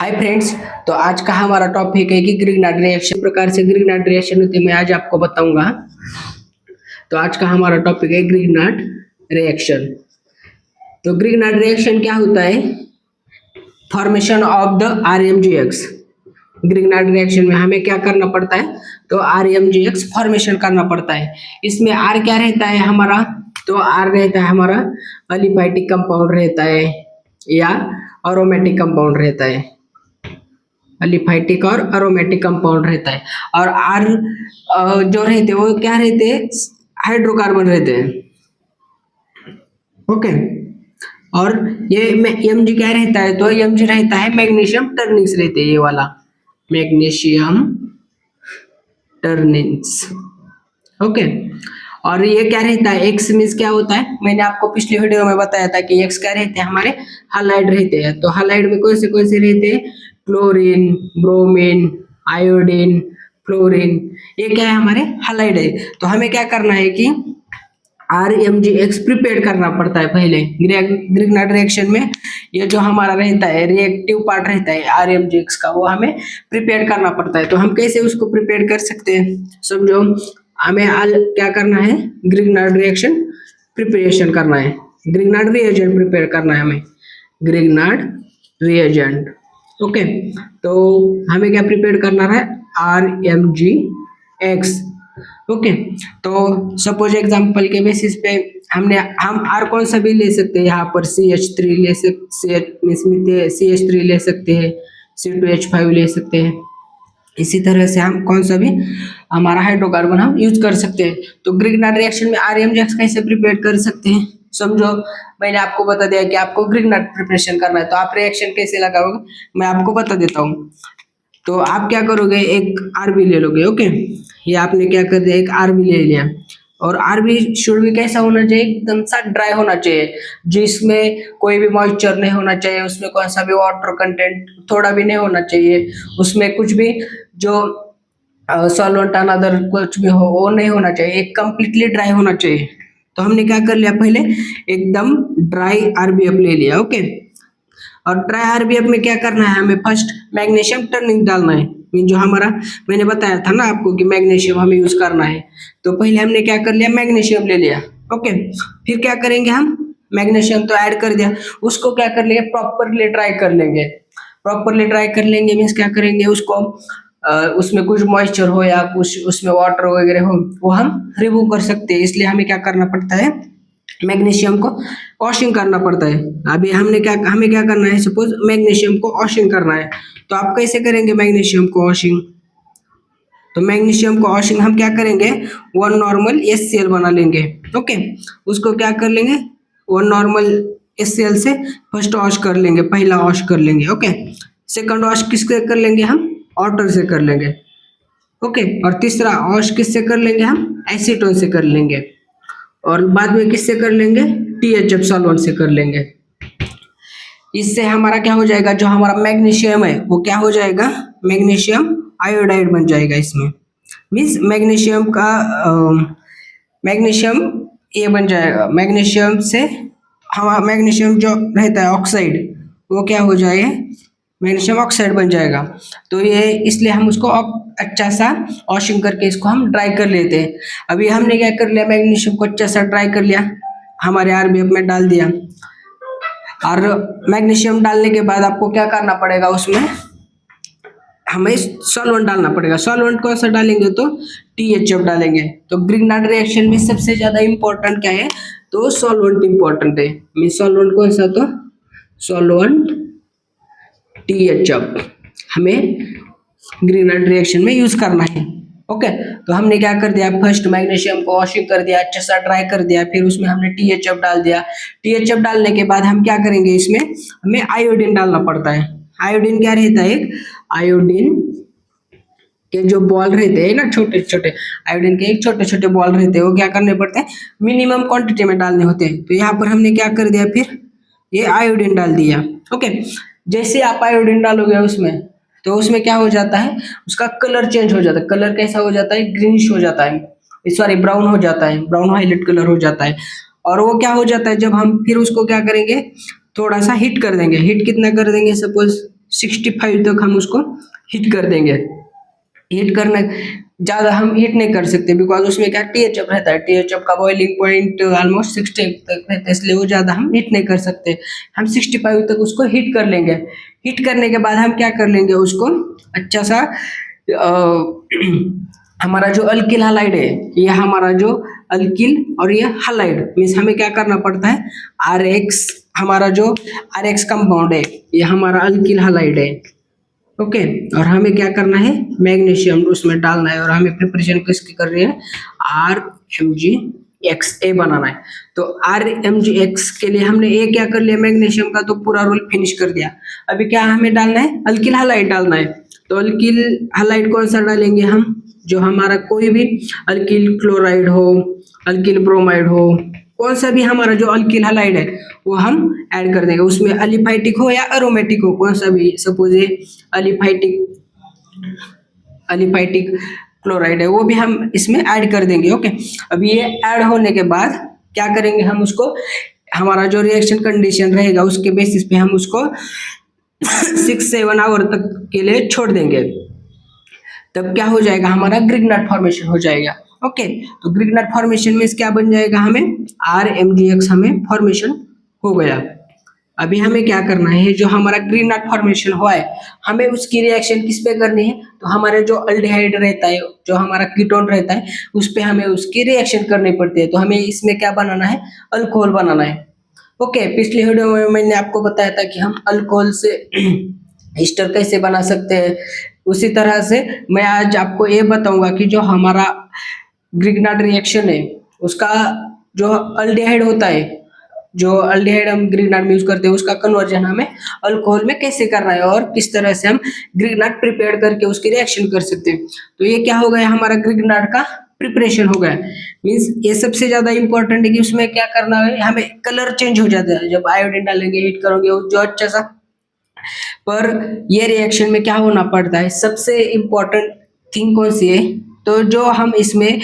Hi friends. तो आज का हमारा टॉपिक है कि ग्रिग्नार्ड रिएक्शन प्रकार से ग्रिग्नार्ड रिएक्शन होते हैं, मैं आज आपको बताऊंगा। तो आज का हमारा टॉपिक है ग्रिग्नार्ड रिएक्शन। तो ग्रिग्नार्ड रिएक्शन क्या होता है? Formation of the RMGX। Grignard reaction में हमें क्या करना पड़ता है? तो RMGX फॉर्मेशन करना पड़ता है। इसमें R क्या रहता है हमारा? तो R रहता है हमारा अलिफाटिक कंपाउंड रहता है या अरोमेटिक कंपाउंड रहता है। अलिफाटिक और अरोमेटिक कंपाउंड रहता है। और आर जो रहते हैं वो क्या रहते हैं? हाइड्रोकार्बन रहते हैं। ओके। और ये Mg क्या रहता है? तो Mg रहता है मैग्नीशियम टर्निंग्स रहते हैं, ये वाला मैग्नीशियम टर्निंग्स। ओके। और ये क्या रहता है? एक्स मीन्स क्या होता है? मैंने आपको पिछली वीडियो में बताया था कि एक्स क्या रहते हैं? हमारे हालाइड रहते हैं। तो हालाइड में कौन से रहते हैं? क्लोरीन, ब्रोमीन, आयोडीन, फ्लोरीन, ये क्या है? हमारे हालाइड है। तो हमें क्या करना है कि RMGX प्रिपेयर करना पड़ता है पहले ग्रिग्नार्ड रिएक्शन में। ये जो हमारा रहता है रिएक्टिव पार्ट रहता है RMGX का, वो हमें प्रिपेयर करना पड़ता है। तो हम कैसे उसको प्रिपेयर कर सकते हैं? समझो, हमें क्या करना है? ग्रिग्नार्ड रिएक्शन प्रिपरेशन करना है, ग्रिग्नार्ड रिएजेंट प्रिपेयर करना है हमें, ग्रिग्नार्ड रिएजेंट। ओके। तो हमें क्या प्रिपेयर करना है? RMGX। ओके। तो सपोज एग्जांपल के बेसिस पे हम आर कौन सा भी ले सकते हैं। यहाँ पर CH3 ले सकते, CH3 ले सकते हैं, C2H5 ले सकते हैं। इसी तरह से हम कौन सा भी हमारा हाइड्रोकार्बन हम यूज कर सकते हैं। तो ग्रिग्नार्ड रिएक्शन में RMGX कैसे प्रिपेयर कर सकते हैं? समझो, मैंने आपको बता दिया कि आपको ग्रिग्नार्ड प्रिपरेशन करना है, तो आप रिएक्शन कैसे लगाओगे मैं आपको बता देता हूँ। तो आप क्या करोगे? एक RB ले लोगे। ओके। ये आपने क्या कर दिया? एक RB ले लिया। और RB शुड भी कैसा होना चाहिए? एकदम सा ड्राई होना चाहिए, जिसमें कोई भी मॉइस्चर नहीं होना चाहिए, उसमें कौन सा भी वाटर कंटेंट थोड़ा भी नहीं होना चाहिए, उसमें कुछ भी जो सॉल्वेंट अनदर कुछ भी हो वो नहीं होना चाहिए, एक कंप्लीटली ड्राई होना चाहिए। तो हमने क्या कर लिया? पहले एकदम ड्राई RBF ले लिया। ओके। और ड्राई RBF में क्या करना है? हमें फर्स्ट मैग्नीशियम टर्निंग डालना है। जो हमारा मैंने बताया था ना आपको कि मैग्नीशियम हमें यूज करना है। तो पहले हमने क्या कर लिया? मैग्नीशियम ले लिया। ओके। फिर क्या करेंगे हम? मैग्नीशियम तो ऐड कर दिया, उसको क्या कर लेंगे? प्रॉपरली ड्राई कर लेंगे। प्रॉपरली ड्राई कर लेंगे मीन्स क्या करेंगे? उसको उसमें कुछ मॉइस्चर हो या कुछ उसमें वाटर वगैरह हो वो हम रिमूव कर सकते हैं। इसलिए हमें क्या करना पड़ता है? मैग्नीशियम को वॉशिंग करना पड़ता है। अभी हमें क्या करना है? सपोज मैग्नीशियम को वॉशिंग करना है, तो आप कैसे करेंगे मैग्नीशियम को वॉशिंग? तो मैग्नीशियम को वॉशिंग हम क्या करेंगे? वन नॉर्मल HCl बना लेंगे। ओके। उसको क्या कर लेंगे? वन नॉर्मल HCl से फर्स्ट वॉश कर लेंगे, पहला वॉश कर लेंगे। ओके। सेकंड वॉश किससे कर लेंगे? हम वाटर से कर लेंगे। ओके। और तीसरा वॉश किससे कर लेंगे? हम एसीटोन से कर लेंगे। और बाद में किससे कर लेंगे? THF सॉल्वेंट से कर लेंगे। इससे हमारा क्या हो जाएगा? जो हमारा मैग्नीशियम है वो क्या हो जाएगा? मैग्नीशियम आयोडाइड बन जाएगा। इसमें मीन्स मैग्नीशियम ये बन जाएगा। मैग्नीशियम से हमारा मैग्नीशियम जो रहता है ऑक्साइड, वो क्या हो जाए? मैग्नीशियम ऑक्साइड बन जाएगा। तो ये इसलिए हम उसको अच्छा सा वॉशिंग करके इसको हम ड्राई कर लेते हैं। अभी हमने क्या कर लिया? मैग्नीशियम को अच्छा सा ड्राई कर लिया, हमारे RBF में डाल दिया। और मैग्नीशियम डालने के बाद आपको क्या करना पड़ेगा? उसमें हमें सॉल्वेंट डालना पड़ेगा। सॉल्वेंट कौन सा डालेंगे? तो THF डालेंगे। तो ग्रिग्नार्ड रिएक्शन में सबसे ज्यादा इंपॉर्टेंट क्या है? तो सॉल्वेंट इंपॉर्टेंट है। मीन सॉल्वेंट कौन सा? तो सॉल्वेंट THF हमें ग्रिग्नार्ड रिएक्शन में यूज करना है। ओके। तो हमने क्या कर दिया? फर्स्ट मैग्नीशियम को वॉशिंग कर दिया, अच्छा सा ड्राई कर दिया, फिर उसमें हमने THF डाल दिया। THF डालने के बाद हम क्या करेंगे? इसमें हमें आयोडीन डालना पड़ता है। आयोडीन क्या रहता है? एक आयोडीन के जो बॉल रहते हैं ना, छोटे छोटे आयोडीन के एक छोटे छोटे बॉल रहते हैं, वो क्या करने पड़ते हैं? मिनिमम क्वांटिटी में डालने होते हैं। तो यहाँ पर हमने क्या कर दिया? फिर ये आयोडीन डाल दिया। ओके। जैसे आप आयोडीन डालोगे उसमें, तो उसमें क्या हो जाता है? उसका कलर चेंज हो जाता है। कलर कैसा हो जाता है? ग्रीनिश हो जाता है, सॉरी ब्राउन हो जाता है, ब्राउन वायलेट कलर हो जाता है। और वो क्या हो जाता है? जब हम फिर उसको क्या करेंगे? थोड़ा सा हीट कर देंगे। हीट कितना कर देंगे? सपोज 65 तक हम उसको हीट कर देंगे। हीट करना ज़्यादा हम हीट नहीं कर सकते बिकॉज उसमें क्या THF रहता है, THF का बॉइलिंग पॉइंट ऑलमोस्ट 60 तक रहता है, इसलिए वो ज़्यादा हम हीट नहीं कर सकते। हम 65 तक उसको हीट कर लेंगे। हीट करने के बाद हम क्या कर लेंगे, उसको अच्छा सा हमारा जो अल्किल हालाइड है, ये हमारा जो अल्किल और ये हालाइड मीन्स हमें क्या करना पड़ता है, RX हमारा जो RX कंपाउंड है ये हमारा अल्किल हालाइड है। ओके, और हमें क्या करना है, मैग्नीशियम उसमें डालना है और हमें प्रिपरेशन किसकी कर रही है, RMgXA बनाना है। तो RMgX के लिए हमने ए क्या कर लिया, मैग्नीशियम का तो पूरा रोल फिनिश कर दिया। अभी क्या हमें डालना है, अल्किल हालाइड डालना है। तो अल्किल हालाइड कौन सा डालेंगे हम, जो हमारा कोई भी अल्किल क्लोराइड हो, अल्किल ब्रोमाइड हो, कौन सा भी हमारा जो अल्किल हालाइड है वो हम ऐड कर देंगे। उसमें अलिफाइटिक हो या एरोमेटिक हो, कौन सा भी, सपोज ये अलिफाइटिक क्लोराइड है वो भी हम इसमें ऐड कर देंगे। ओके, अब ये ऐड होने के बाद क्या करेंगे, हम उसको हमारा जो रिएक्शन कंडीशन रहेगा उसके बेसिस पे हम उसको 6-7 आवर तक के लिए छोड़ देंगे। तब क्या हो जाएगा, हमारा ग्रिग्नार्ड फॉर्मेशन हो जाएगा। ओके, तो ग्रिग्नार्ड फॉर्मेशन में क्या बन जाएगा, हमें RMgX हमें फॉर्मेशन हो गया। अभी हमें क्या करना है, जो हमारा ग्रिग्नार्ड फॉर्मेशन हुआ है हमें उसकी रिएक्शन किस पे करनी है, तो हमारे जो अल्डिहाइड रहता है, जो हमारा कीटोन रहता है उस पे हमें उसकी रिएक्शन करनी पड़ती है। तो हमें इसमें क्या बनाना है, अल्कोहल बनाना है। ओके, पिछले वीडियो में मैंने आपको बताया था कि हम अल्कोहल से एस्टर कैसे बना सकते हैं, उसी तरह से मैं आज आपको ये बताऊंगा कि जो हमारा ग्रिग्नार्ड रिएक्शन है उसका जो अल्डिहाइड होता है, जो अल्डिहाइड हम ग्रिग्नार्ड में यूज करते हैं उसका कन्वर्जन हमें अल्कोहल में कैसे करना है और किस तरह से हम ग्रिग्नार्ड प्रिपेयर करके उसकी रिएक्शन कर सकते हैं। तो ये क्या हो गया, हमारा ग्रिग्नार्ड का प्रिपरेशन हो गया। मींस ये सबसे ज्यादा इंपॉर्टेंट है कि उसमें क्या करना है, हमें कलर चेंज हो जाता है जब आयोडीन डालेंगे, हीट करोगे जो अच्छा सा। पर ये रिएक्शन में क्या होना पड़ता है, सबसे इम्पोर्टेंट थिंग कौन सी है, तो जो हम इसमें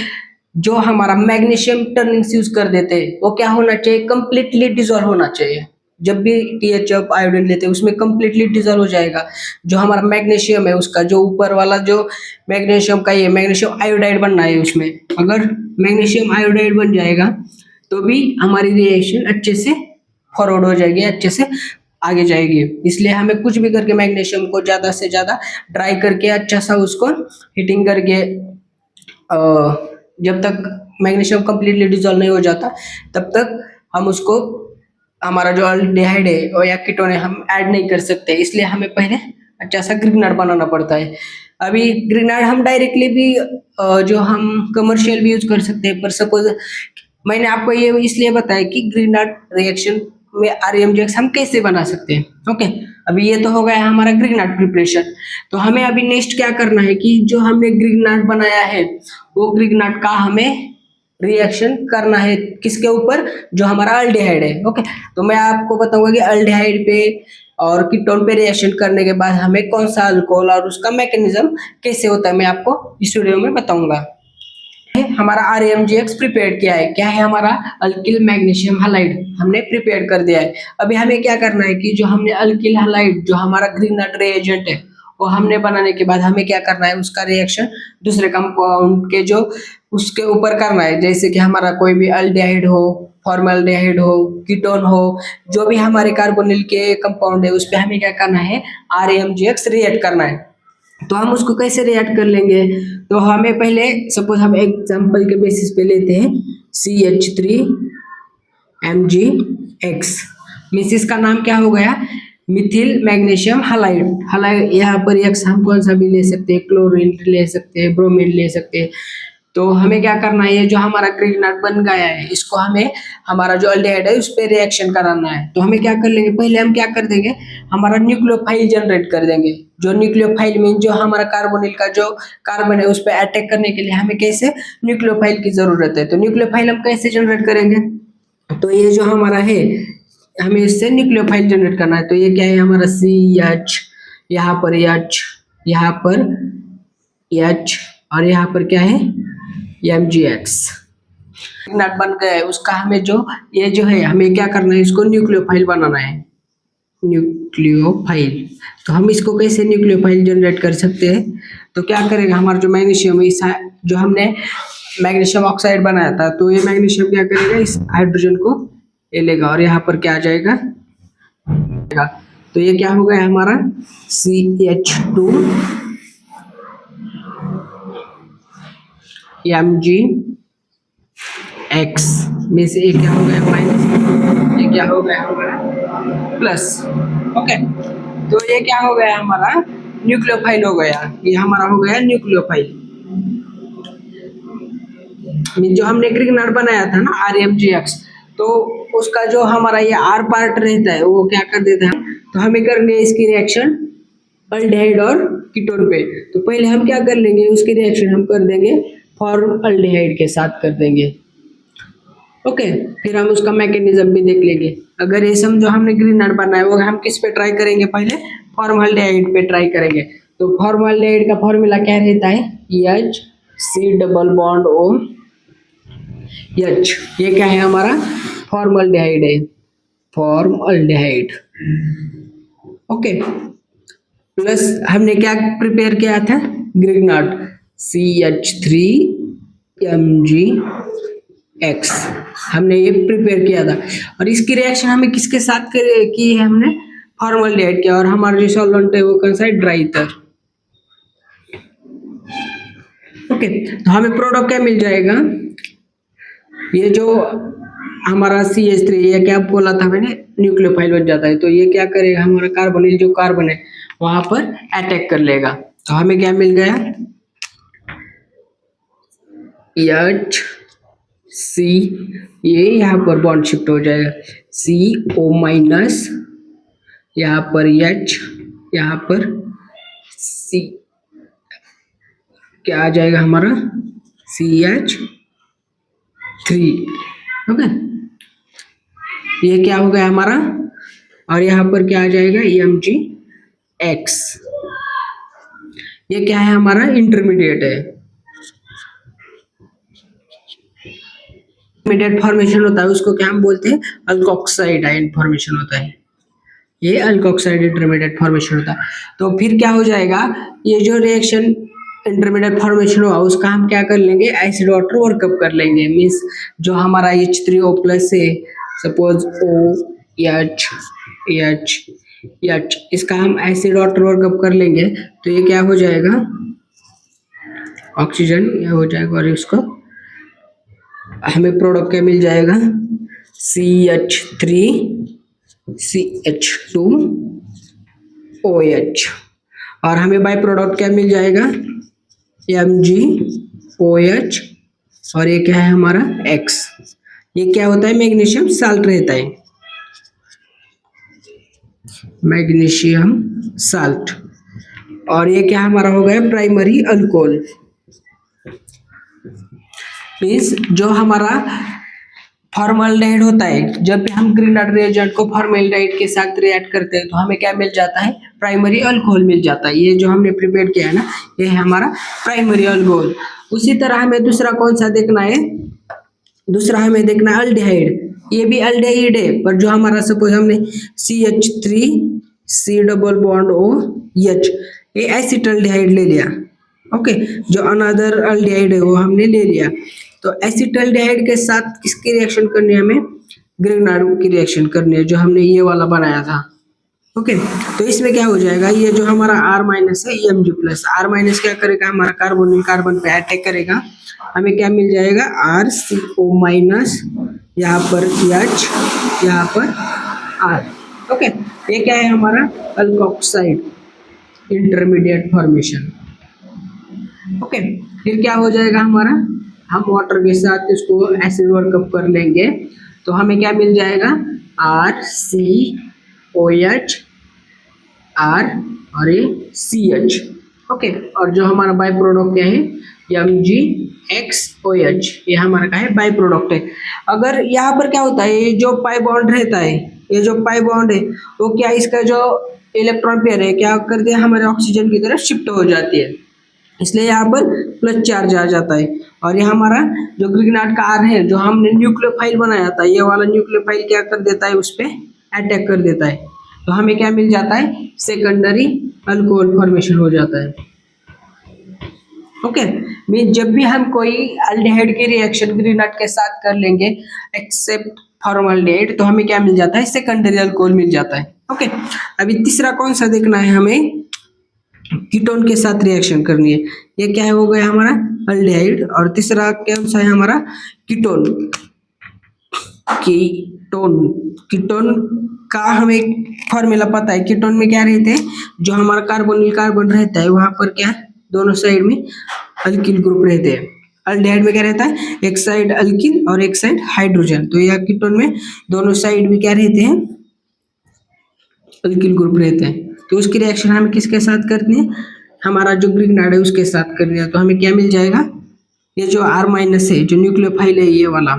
जो हमारा मैग्नीशियम टर्निंग्स यूज कर देते हैं वो क्या होना चाहिए, कंप्लीटली डिजोल्व होना चाहिए। जब भी THF आयोडीन लेते हैं उसमें कंप्लीटली डिजोल्व हो जाएगा। जो हमारा मैग्नीशियम है उसका जो ऊपर वाला जो मैग्नीशियम का ये मैग्नीशियम आयोडाइड बनना है, उसमें अगर मैग्नीशियम आयोडाइड बन जाएगा तो भी हमारी रिएक्शन अच्छे से फॉरवर्ड हो जाएगी, अच्छे से आगे जाएगी। इसलिए हमें कुछ भी करके मैग्नीशियम को ज़्यादा से ज़्यादा ड्राई करके अच्छा सा उसको हीटिंग करके जब तक मैग्नीशियम कंप्लीटली डिजोल्व नहीं हो जाता तब तक हम उसको हमारा जो अल्डिहाइड है और या कीटोन है हम ऐड नहीं कर सकते। इसलिए हमें पहले अच्छा सा ग्रिग्नार्ड बनाना पड़ता है। अभी ग्रिग्नार्ड हम डायरेक्टली भी जो हम कमर्शियल भी यूज कर सकते हैं, पर सपोज मैंने आपको ये इसलिए बताया कि ग्रिग्नार्ड रिएक्शन में RMgX हम कैसे बना सकते हैं। ओके, अभी ये तो हो गया हमारा ग्रिग्नार्ड प्रिपरेशन। तो हमें अभी नेक्स्ट क्या करना है कि जो हमने ग्रिग्नार्ड बनाया है वो ग्रिग्नार्ड का हमें रिएक्शन करना है किसके ऊपर, जो हमारा अल्डिहाइड है। ओके, तो मैं आपको बताऊंगा कि अल्डिहाइड पे और कीटोन पे रिएक्शन करने के बाद हमें कौन सा अल्कोहल और उसका मैकेनिज्म कैसे होता है मैं आपको इस वीडियो में बताऊंगा। हमारा RMgX प्रिपेयर किया है, क्या है हमारा अल्किल मैग्नीशियम हालाइड हमने प्रिपेयर कर दिया है। अभी हमें क्या करना है कि जो हमने अल्किल हालाइड जो हमारा ग्रिग्नार्ड रिएजेंट है वो हमने बनाने के बाद हमें क्या करना है, उसका रिएक्शन दूसरे कंपाउंड के जो उसके ऊपर करना है। जैसे कि हमारा कोई भी अल्डिहाइड हो, फॉर्मल्डिहाइड हो, कीटोन हो, जो भी हमारे कार्बोनिल के कंपाउंड है उस पर हमें क्या करना है, RMgX रिएक्ट करना है। तो हम उसको कैसे रिएक्ट कर लेंगे, तो हमें पहले सपोज हम एग्जांपल के बेसिस पे लेते हैं CH3MgX मीन्स इसका नाम क्या हो गया, मिथिल मैग्नीशियम हालाइड। हालाइड यहाँ पर एक्स हम कौन सा भी ले सकते हैं, क्लोरीन ले सकते हैं, ब्रोमीन ले सकते हैं। तो हमें क्या करना है, ये जो हमारा ग्रिग्नार्ड बन गया है इसको हमें हमारा जो अल्डिहाइड है उस पर रिएक्शन कराना है। तो हमें क्या कर लेंगे, पहले हम क्या कर देंगे, हमारा न्यूक्लियोफाइल जनरेट कर देंगे। जो न्यूक्लियोफाइल मीन जो हमारा कार्बोनिल का जो कार्बन है उस पर अटैक करने के लिए हमें कैसे न्यूक्लियोफाइल की जरूरत है। तो न्यूक्लियोफाइल हम कैसे जनरेट करेंगे, तो ये जो हमारा है हमें इससे न्यूक्लियोफाइल जनरेट करना है। तो ये क्या है हमारा CH, यहाँ पर H, यहाँ पर H और यहाँ पर क्या है MgX ग्रिग्नार्ड बन गया है। उसका हमें जो ये जो है हमें क्या करना है, इसको न्यूक्लियोफाइल बनाना है। न्यूक्लियोफाइल। तो हम इसको कैसे न्यूक्लियोफाइल जनरेट कर सकते हैं? तो क्या करेगा हमारा जो मैग्नीशियम इस जो हमने मैग्नीशियम ऑक्साइड बनाया था, तो ये मैग्नीशियम क्या करेगा, इस हाइड्रोजन को ले लेगा और यहाँ पर क्या आ जाएगा, तो ये क्या हो गया हमारा CH2 Mg में से ये क्या हो गया माइनस, ये क्या हो गया हमारा प्लस। ओके, तो ये क्या हो गया हमारा न्यूक्लियोफाइल हो गया, ये हमारा हो गया न्यूक्लियोफाइल। जो हमने ग्रिग्नार्ड बनाया था ना RMGX, तो उसका जो हमारा ये R पार्ट रहता है वो क्या कर देता है, तो हमें करनी है इसकी रिएक्शन अल्डिहाइड और कीटोन पे। तो पहले हम क्या कर लेंगे, उसकी रिएक्शन हम कर देंगे फॉर्मल्डिहाइड के साथ कर देंगे। ओके, फिर हम उसका मैकेनिज्म भी देख लेंगे। अगर ये समझो हमने ग्रिग्नार्ड बनाया वो हम किस पे ट्राई करेंगे, पहले फॉर्मल्डिहाइड पे ट्राई करेंगे। तो फॉर्मल्डिहाइड का फॉर्मूला क्या रहता है, HC double bond O H। ये क्या है हमारा फॉर्मल्डिहाइड है, फॉर्मल्डिहाइड। ओके, प्लस हमने क्या प्रिपेयर किया था, ग्रिग्नार्ड CH3Mg(X) हमने ये प्रिपेयर किया था। और इसकी रिएक्शन हमें किसके साथ की है, हमने फॉर्मल्डिहाइड किया, और हमारा जो सॉल्वेंट है वो कौन सा है, ड्राई ईथर। ओके, तो हमें प्रोडक्ट क्या मिल जाएगा, ये जो हमारा CH3, ये क्या बोला था मैंने, न्यूक्लियोफाइल बन जाता है। तो ये क्या करेगा, हमारा कार्बोनिल जो कार्बन है वहां पर अटैक कर लेगा। तो हमें क्या मिल गया, HC, ये यहाँ पर बॉन्ड शिफ्ट हो जाएगा, CO-, यहाँ पर H, यहाँ पर C, क्या आ जाएगा हमारा CH3। ओके, ये क्या हो गया हमारा, और यहाँ पर क्या आ जाएगा Mg(X). ये क्या है हमारा इंटरमीडिएट है, इंटरमीडिएट फॉर्मेशन होता है उसको क्या हम बोलते हैं, अल्कोक्साइड आयन फॉर्मेशन होता है, ये अल्कोक्साइड इंटरमीडिएट फॉर्मेशन होता है। तो फिर क्या हो जाएगा, ये जो रिएक्शन इंटरमीडिएट फॉर्मेशन हुआ उसका हम क्या कर लेंगे, एसिड वाटर वर्कअप कर लेंगे। मीन्स जो हमारा H3O+ है, सपोज OH, इसका हम एसिड वाटर वर्कअप कर लेंगे। तो ये क्या हो जाएगा, ऑक्सीजन ये हो जाएगा, और इसको हमें प्रोडक्ट क्या मिल जाएगा, CH3 CH2 OH, और हमें बाय प्रोडक्ट क्या मिल जाएगा, MgOH, और ये क्या है हमारा X। ये क्या होता है, मैग्नीशियम साल्ट रहता है, मैग्नीशियम साल्ट। और ये क्या हमारा हो गया प्राइमरी अल्कोहल। मीन्स जो हमारा फॉर्मल्डिहाइड होता है, जब भी हम ग्रिग्नार्ड रिएजेंट को फॉर्मल्डिहाइड के साथ रिएक्ट करते हैं तो हमें क्या मिल जाता है, प्राइमरी अल्कोहल मिल जाता है। ये जो हमने प्रिपेयर किया है ना, ये है हमारा प्राइमरी अल्कोहल। उसी तरह हमें दूसरा कौन सा देखना है, दूसरा हमें देखना है अल्डिहाइड। ये भी अल्डिहाइड है, पर जो हमारा सपोज हमने CH3C डबल बॉन्ड OH, ये एसिटल्डिहाइड ले लिया। ओके, जो अनदर अल्डिहाइड है वो हमने ले लिया। तो एसिटल्डिहाइड के साथ किसकी रिएक्शन करनी है, हमें ग्रिग्नार्ड की रिएक्शन करनी है, जो हमने ये वाला बनाया था। ओके, तो इसमें क्या हो जाएगा, ये जो हमारा R- है, Mg+, R- क्या करेगा, हमारा कार्बोनिल कार्बन पे अटैक करेगा, हमें क्या मिल जाएगा, RCO-, यहाँ पर H, यहाँ पर R। ओके, ये क्या है हमारा अल्कोक्साइड इंटरमीडिएट फॉर्मेशन। ओके, फिर क्या हो जाएगा हमारा, हम वाटर के साथ इसको एसिड वर्कअप कर लेंगे, तो हमें क्या मिल जाएगा, RCOH, R और ये CH। ओके, और जो हमारा बाय प्रोडक्ट क्या है, MgXOH, ये हमारा क्या है, बाय प्रोडक्ट है। अगर यहाँ पर क्या होता है, ये जो पाई बॉन्ड रहता है, ये जो पाई बॉन्ड है वो क्या, इसका जो इलेक्ट्रॉन पेयर है क्या करते हैं, हमारे ऑक्सीजन की तरफ शिफ्ट हो जाती है, इसलिए यहाँ पर प्लस चार्ज आ जाता है। और ये हमारा जो ग्रिग्नार्ड का R है, जो हमने न्यूक्लियोफाइल बनाया था, ये वाला न्यूक्लियोफाइल क्या कर देता है, उस पर अटैक कर देता है। तो हमें क्या मिल जाता है, सेकेंडरी अल्कोहल फॉर्मेशन हो जाता है। ओके, मीन जब भी हम कोई अल्डिहाइड की रिएक्शन ग्रीनट के साथ कर लेंगे एक्सेप्ट फॉर्मल्डिहाइड, तो हमें क्या मिल जाता है, सेकेंडरी अल्कोहल मिल जाता है। ओके, अभी तीसरा कौन सा देखना है हमें, कीटोन के साथ रिएक्शन करनी है। ये क्या है, हो गया हमारा अल्डिहाइड, और तीसरा कौन सा है हमारा, कीटोन। कीटोन, कीटोन का हमें फॉर्मूला पता है। कीटोन में क्या रहते हैं, जो हमारा कार्बोनिल कार्बन रहता है वहां पर क्या दोनों साइड में अल्किल ग्रुप रहते हैं। अल्डिहाइड में क्या रहता है, एक साइड अल्किल और एक साइड हाइड्रोजन। तो यह कीटोन में दोनों साइड में क्या रहते हैं, अल्किल ग्रुप रहते हैं। तो उसकी रिएक्शन हमें किसके साथ करनी है, हमारा जो ग्रिग्नाइड है उसके साथ करनी है। तो हमें क्या मिल जाएगा, ये जो R माइनस है, जो न्यूक्लियोफाइल है ये वाला,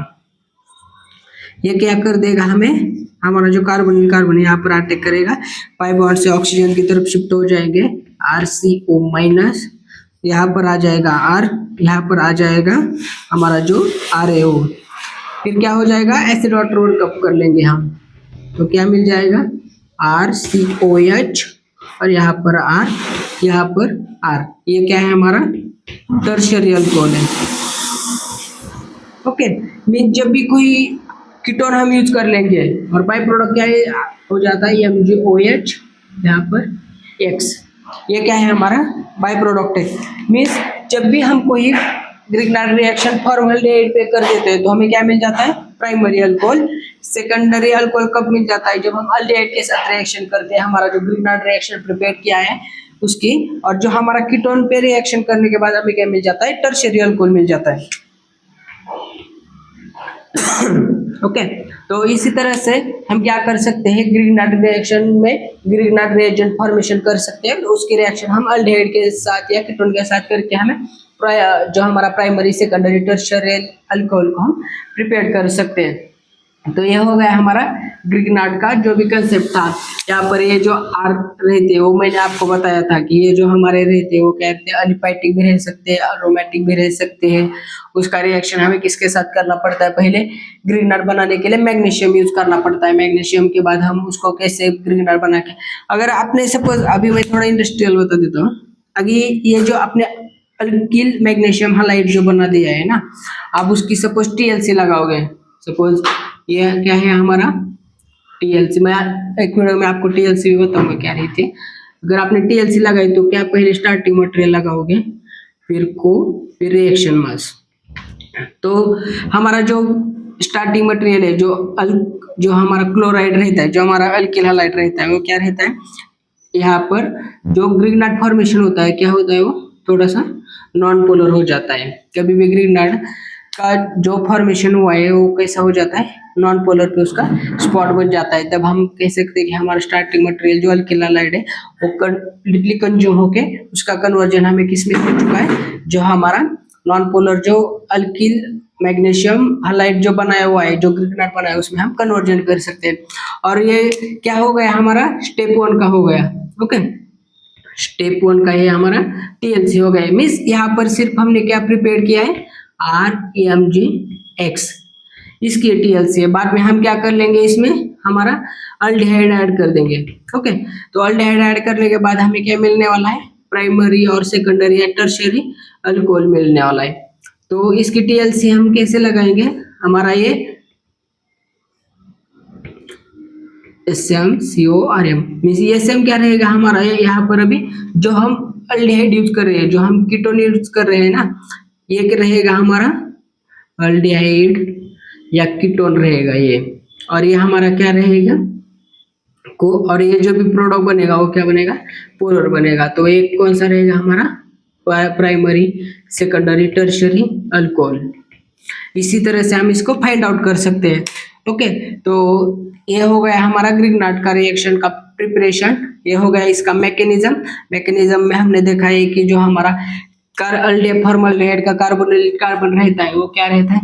ये क्या कर देगा हमें, हमारा जो कार्बोनिल कार्बन यहाँ पर अटैक करेगा, पाई बॉन्ड से ऑक्सीजन की तरफ शिफ्ट हो जाएंगे, RCO माइनस, यहाँ पर आ जाएगा R, यहाँ पर आ जाएगा हमारा जो RAO। फिर क्या हो जाएगा, एसिड वाटर वन कप कर लेंगे हम, तो क्या मिल जाएगा RCOH, और यहाँ पर R, यहाँ पर R। ये क्या है हमारा टर्शियरी अल्कोहल है। ओके, मीन जब भी कोई कीटोन हम यूज कर लेंगे और बाई प्रोडक्ट क्या है, हो जाता है MgOH, यहाँ पर X, ये क्या है हमारा बाई प्रोडक्ट है। मीन्स जब भी हम कोई ग्रिग्नाइड रिएक्शन फॉर्मल्डिहाइड पे कर देते हैं तो हमें क्या मिल जाता है, प्राइमरी अल्कोहल। सेकेंडरी अल्कोहल कब मिल जाता है, जब हम अल्डिहाइड के साथ रिएक्शन करते हैं, हमारा जो ग्रिग्नाइड रिएक्शन प्रिपेयर किया है उसकी, और जो हमारा कीटोन पे रिएक्शन करने के बाद हमें क्या मिल जाता है, टर्शियरी अल्कोहल मिल जाता है। ओके, तो इसी तरह से हम क्या कर सकते हैं, ग्रिग्नाइड रिएक्शन में ग्रिग्नाइड रिएजेंट फॉर्मेशन कर सकते हैं। उसकी रिएक्शन हम अल्डिहाइड के साथ या कीटोन के साथ करके हमें जो हमारा प्राइमरी सेकेंडरी टर्शियरी अल्कोहल को हम प्रिपेयर कर सकते हैं। तो यह हो गया हमारा ग्रिग्नाइड का जो भी कंसेप्ट था। यहाँ पर ये जो R रहते हैं वो मैंने आपको बताया था कि ये जो हमारे रहते हैं वो क्या रहते हैं, अलिफैटिक भी रह सकते हैं, अरोमेटिक भी रह सकते हैं। उसका रिएक्शन हमें किसके साथ करना पड़ता है, पहले ग्रिग्नाइड बनाने के लिए मैग्नीशियम यूज करना पड़ता है। मैग्नीशियम के बाद हम उसको कैसे ग्रिग्नाइड बना के, अगर आपने सपोज, अभी मैं थोड़ा इंडस्ट्रियल बता देता हूँ, अभी ये जो आपने अल्किल मैग्नीशियम हालाइड जो बना दिया है ना, आप उसकी सपोज TLC लगाओगे, सपोज ये क्या है हमारा TLC, मैं एक मिनट में आपको TLC भी बताऊंगा क्या रही थी। अगर आपने TLC लगाई तो क्या पहले स्टार्टिंग मटेरियल लगाओगे, फिर रिएक्शन मास। तो हमारा जो स्टार्टिंग मटेरियल है, जो हमारा क्लोराइड रहता है, जो हमारा अल्किल हालाइड रहता है, वो क्या रहता है, यहाँ पर जो ग्रिग्नाइड फॉर्मेशन होता है क्या होता है, वो थोड़ा सा नॉन पोलर हो जाता है। कभी भी ग्रिग्नाइड का जो फॉर्मेशन हुआ है वो कैसा हो जाता है, नॉन पोलर पे उसका स्पॉट बन जाता है। तब हम कह सकते हैं कि हमारा स्टार्टिंग मटेरियल जो अल्किल हालाइड है वो कंप्लीटली कंज्यूम होके उसका कन्वर्जन हमें किस में हो चुका है, जो हमारा नॉन पोलर जो अल्किल मैग्नीशियम हालाइड जो बनाया हुआ है, जो ग्रिग्नाइड बनाया है, उसमें हम कन्वर्जन कर सकते हैं। और ये क्या हो गया हमारा, स्टेप 1 का हो गया। ओके, स्टेप 1 का ये हमारा TLC हो गया। मीन्स यहाँ पर सिर्फ हमने क्या प्रिपेयर किया है, RMgX, इसकी TLC है। बाद में हम क्या कर लेंगे, इसमें हमारा अल्डिहाइड ऐड कर देंगे। ओके, तो अल्डिहाइड ऐड करने के बाद हमें क्या मिलने वाला है, प्राइमरी और सेकेंडरी या टर्शियरी अल्कोहल मिलने वाला है। तो इसकी TLC हम कैसे लगाएंगे, हमारा ये SmCORm, मीन्स SM क्या रहेगा हमारा, ये यहाँ पर अभी जो हम अल्डिहाइड यूज कर रहे हैं, जो हम कीटोन यूज कर रहे हैं ना, ये क्या रहेगा हमारा अल्डिहाइड या कीटोन रहेगा ये, और ये हमारा क्या रहेगा को, और ये जो भी प्रोडक्ट बनेगा वो क्या बनेगा, पोलर बनेगा। तो एक कौन सा रहेगा हमारा, प्राइमरी सेकेंडरी टर्शियरी अल्कोहल। इसी तरह से हम इसको फाइंड आउट कर सकते हैं। ओके, तो ये हो गया हमारा ग्रिग्नाइड का रिएक्शन का प्रिपरेशन। ये हो गया इसका मैकेनिज्म में हमने देखा है कि जो हमारा फॉर्मल्डिहाइड का कार्बोनिल कार्बन रहता है वो क्या रहता है,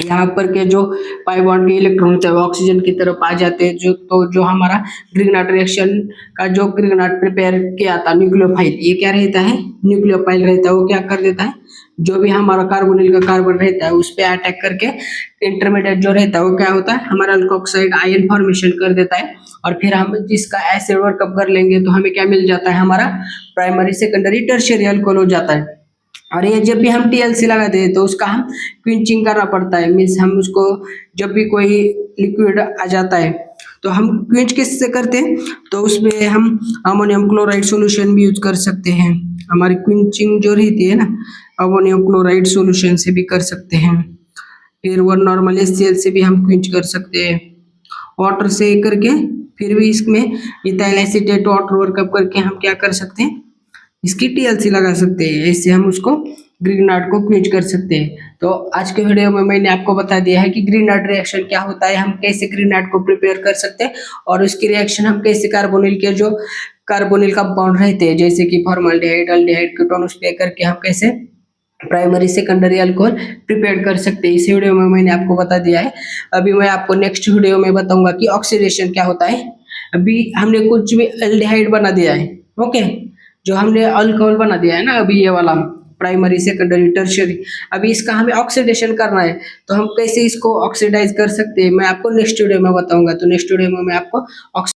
यहाँ पर के जो पाई बॉन्ड के इलेक्ट्रॉन होते हैं वो ऑक्सीजन की तरफ आ जाते हैं। जो हमारा ग्रिग्नाइड रिएक्शन का जो ग्रिग्नाइड प्रिपेयर किया था न्यूक्लियोफाइल, ये क्या रहता है, न्यूक्लियोफाइल रहता है वो क्या कर देता है, जो भी हमारा कार्बोनिल का कार्बन रहता है उस पे अटैक करके इंटरमीडिएट जो रहता है वो क्या होता है, हमारा अल्कोक्साइड आयन फॉर्मेशन कर देता है। और फिर हम जिसका एसिड वर्कअप कर लेंगे तो हमें क्या मिल जाता है, हमारा प्राइमरी सेकेंडरी टर्शियरी अल्कोहल हो जाता है। और ये जब भी हम टीएलसी लगाते हैं तो उसका हम क्विंचिंग करना पड़ता है, मीन्स हम उसको जब भी कोई लिक्विड आ जाता है तो हम क्विंच किससे करते हैं, तो उसमें हम अमोनियम क्लोराइड सॉल्यूशन भी यूज कर सकते हैं। हमारी क्विंचिंग जो रहती है ना, अमोनियम क्लोराइड सॉल्यूशन से भी कर सकते हैं। फिर वो नॉर्मल एचसीएल से भी हम क्विंच कर सकते हैं, वाटर से करके। फिर भी इसमें इथाइल एसीटेट वाटर वर्कअप करके हम क्या कर सकते हैं, इसकी टीएलसी लगा सकते हैं। इससे हम उसको ग्रीन नॉट को क्विंच कर सकते हैं। तो आज के वीडियो में मैंने आपको बता दिया है कि ग्रीन नॉट रिएक्शन क्या होता है, हम कैसे ग्रीन नॉट को प्रिपेयर कर सकते हैं और उसकी रिएक्शन हम कैसे कार्बोनिल के जो कार्बोनिल कंपाउंड रहते हैं जैसे कि फॉर्मल्डिहाइड, अल्डिहाइड, कीटोन उस पे करके हम कैसे प्राइमरी सेकेंडरी अल्कोहल प्रिपेयर कर सकते हैं। इस वीडियो में मैंने आपको बता दिया है। अभी मैं आपको नेक्स्ट वीडियो में बताऊंगा कि ऑक्सीडेशन क्या होता है। अभी हमने कुछ भी अल्डिहाइड बना दिया है, ओके, जो हमने अल्कोहल बना दिया है ना अभी ये वाला प्राइमरी सेकेंडरी टर्शियरी, अभी इसका हमें ऑक्सीडेशन करना है तो हम कैसे इसको ऑक्सीडाइज कर सकते हैं मैं आपको नेक्स्ट वीडियो में बताऊंगा। तो नेक्स्ट वीडियो में मैं आपको